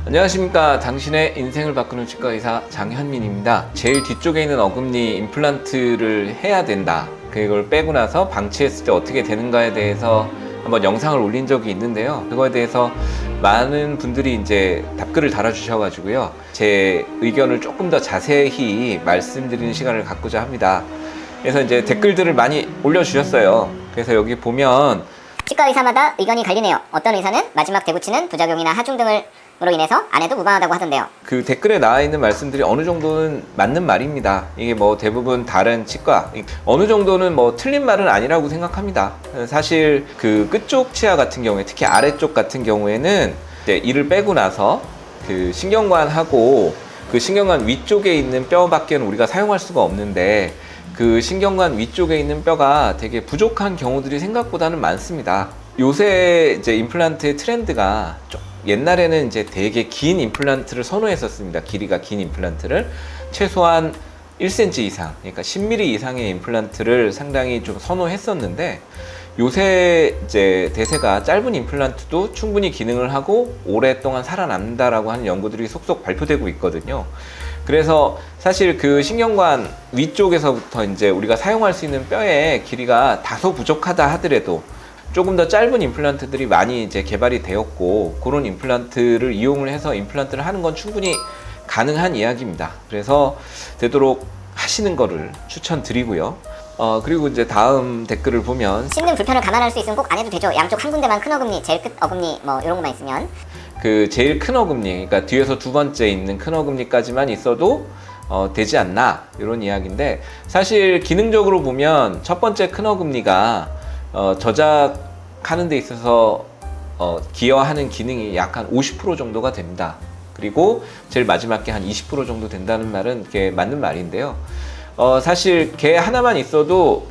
안녕하십니까. 당신의 인생을 바꾸는 치과의사 장현민입니다. 제일 뒤쪽에 있는 어금니 임플란트를 해야 된다. 그걸 빼고 나서 방치했을 때 어떻게 되는가에 대해서 한번 영상을 올린 적이 있는데요. 그거에 대해서 많은 분들이 이제 답글을 달아주셔가지고요. 제 의견을 조금 더 자세히 말씀드리는 시간을 갖고자 합니다. 그래서 이제 댓글들을 많이 올려주셨어요. 그래서 여기 보면 치과 의사마다 의견이 갈리네요. 어떤 의사는 마지막 대구치는 부작용이나 하중 등으로 인해서 안 해도 무방하다고 하던데요. 그 댓글에 나와 있는 말씀들이 어느 정도는 맞는 말입니다. 이게 뭐 대부분 다른 치과 어느 정도는 뭐 틀린 말은 아니라고 생각합니다. 사실 그 끝쪽 치아 같은 경우에 특히 아래쪽 같은 경우에는 이제 이를 빼고 나서 그 신경관하고 그 신경관 위쪽에 있는 뼈밖에는 우리가 사용할 수가 없는데 그 신경관 위쪽에 있는 뼈가 되게 부족한 경우들이 생각보다는 많습니다. 요새 이제 임플란트의 트렌드가 좀 옛날에는 이제 되게 긴 임플란트를 선호했었습니다. 길이가 긴 임플란트를 최소한 1cm 이상, 그러니까 10mm 이상의 임플란트를 상당히 좀 선호했었는데 요새 이제 대세가 짧은 임플란트도 충분히 기능을 하고 오랫동안 살아남는다라고 하는 연구들이 속속 발표되고 있거든요. 그래서 사실 그 신경관 위쪽에서부터 이제 우리가 사용할 수 있는 뼈의 길이가 다소 부족하다 하더라도 조금 더 짧은 임플란트들이 많이 이제 개발이 되었고 그런 임플란트를 이용을 해서 임플란트를 하는 건 충분히 가능한 이야기입니다. 그래서 되도록 하시는 거를 추천드리고요. 그리고 이제 다음 댓글을 보면 씹는 불편을 감안할 수 있으면 꼭 안 해도 되죠. 양쪽 한 군데만 큰 어금니, 제일 끝 어금니 뭐 이런 것만 있으면. 그 제일 큰 어금니, 그러니까 뒤에서 두 번째 있는 큰 어금니까지만 있어도 되지 않나 이런 이야기인데 사실 기능적으로 보면 첫 번째 큰 어금니가 저작하는 데 있어서 기여하는 기능이 약 한 50% 정도가 됩니다. 그리고 제일 마지막 게 한 20% 정도 된다는 말은 그게 맞는 말인데요. 사실 개 하나만 있어도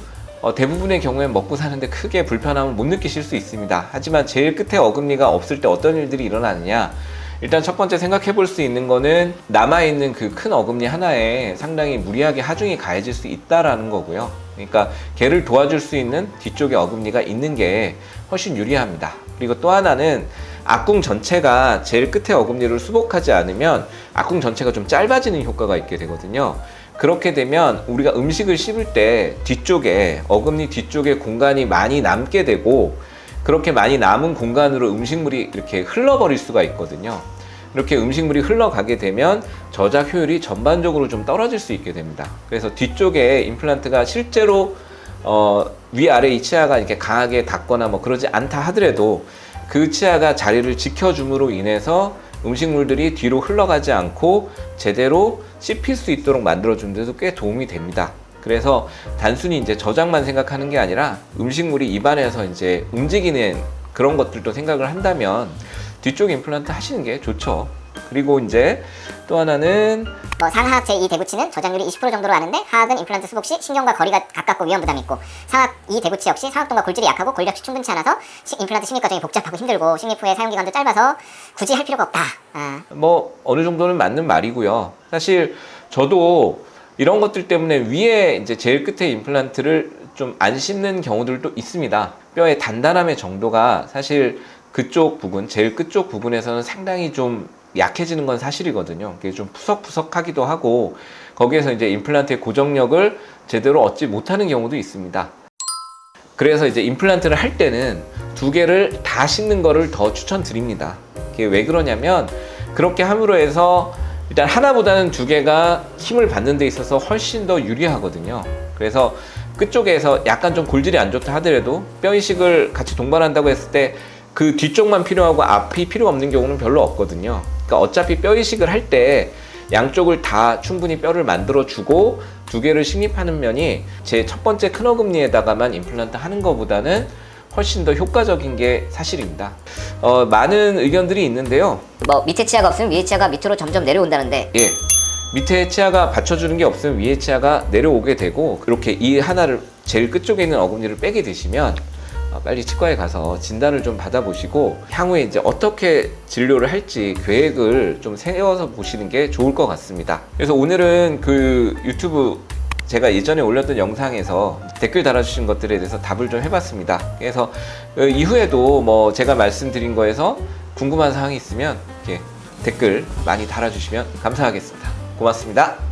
대부분의 경우엔 먹고 사는데 크게 불편함을 못 느끼실 수 있습니다. 하지만 제일 끝에 어금니가 없을 때 어떤 일들이 일어나느냐, 일단 첫 번째 생각해 볼 수 있는 거는 남아있는 그 큰 어금니 하나에 상당히 무리하게 하중이 가해질 수 있다라는 거고요. 그러니까 개를 도와줄 수 있는 뒤쪽에 어금니가 있는 게 훨씬 유리합니다. 그리고 또 하나는 앞궁 전체가 제일 끝에 어금니를 수복하지 않으면 앞궁 전체가 좀 짧아지는 효과가 있게 되거든요. 그렇게 되면 우리가 음식을 씹을 때 뒤쪽에 어금니 뒤쪽에 공간이 많이 남게 되고 그렇게 많이 남은 공간으로 음식물이 이렇게 흘러버릴 수가 있거든요. 이렇게 음식물이 흘러가게 되면 저작 효율이 전반적으로 좀 떨어질 수 있게 됩니다. 그래서 뒤쪽에 임플란트가 실제로 위아래 이 치아가 이렇게 강하게 닿거나 뭐 그러지 않다 하더라도 그 치아가 자리를 지켜줌으로 인해서 음식물들이 뒤로 흘러가지 않고 제대로 씹힐 수 있도록 만들어주는 데도 꽤 도움이 됩니다. 그래서 단순히 이제 저장만 생각하는 게 아니라 음식물이 입안에서 이제 움직이는 그런 것들도 생각을 한다면 뒤쪽 임플란트 하시는 게 좋죠. 그리고 이제 또 하나는 뭐 상하악 제2 대구치는 저장률이 20% 정도로 아는데 하악은 임플란트 수복 시 신경과 거리가 가깝고 위험 부담이 있고 상악 2 대구치 역시 상악동과 골질이 약하고 골격이 충분치 않아서 임플란트 식립 과정이 복잡하고 힘들고 식립 후에 사용 기간도 짧아서 굳이 할 필요가 없다. 뭐 어느 정도는 맞는 말이고요. 사실 저도 이런 것들 때문에 위에 이제 제일 끝에 임플란트를 좀 안 씹는 경우들도 있습니다. 뼈의 단단함의 정도가 사실 그쪽 부분, 제일 끝쪽 부분에서는 상당히 좀 약해지는 건 사실이거든요. 그게 좀 푸석푸석하기도 하고 거기에서 이제 임플란트의 고정력을 제대로 얻지 못하는 경우도 있습니다. 그래서 이제 임플란트를 할 때는 두 개를 다 씹는 거를 더 추천드립니다. 그게 왜 그러냐면 그렇게 함으로 해서 일단 하나보다는 두 개가 힘을 받는 데 있어서 훨씬 더 유리하거든요. 그래서 끝쪽에서 약간 좀 골질이 안 좋다 하더라도 뼈 이식을 같이 동반한다고 했을 때 그 뒤쪽만 필요하고 앞이 필요 없는 경우는 별로 없거든요. 그러니까 어차피 뼈 이식을 할 때 양쪽을 다 충분히 뼈를 만들어 주고 두 개를 식립하는 면이 제 첫 번째 큰 어금니에다가만 임플란트 하는 것보다는 훨씬 더 효과적인 게 사실입니다. 많은 의견들이 있는데요. 뭐 밑에 치아가 없으면 위에 치아가 밑으로 점점 내려온다는데. 예. 밑에 치아가 받쳐주는 게 없으면 위에 치아가 내려오게 되고 이렇게 이 하나를 제일 끝쪽에 있는 어금니를 빼게 되시면 빨리 치과에 가서 진단을 좀 받아보시고 향후에 이제 어떻게 진료를 할지 계획을 좀 세워서 보시는 게 좋을 것 같습니다. 그래서 오늘은 그 유튜브 제가 예전에 올렸던 영상에서 댓글 달아주신 것들에 대해서 답을 좀 해봤습니다. 그래서 이후에도 뭐 제가 말씀드린 거에서 궁금한 사항이 있으면 이렇게 댓글 많이 달아주시면 감사하겠습니다. 고맙습니다.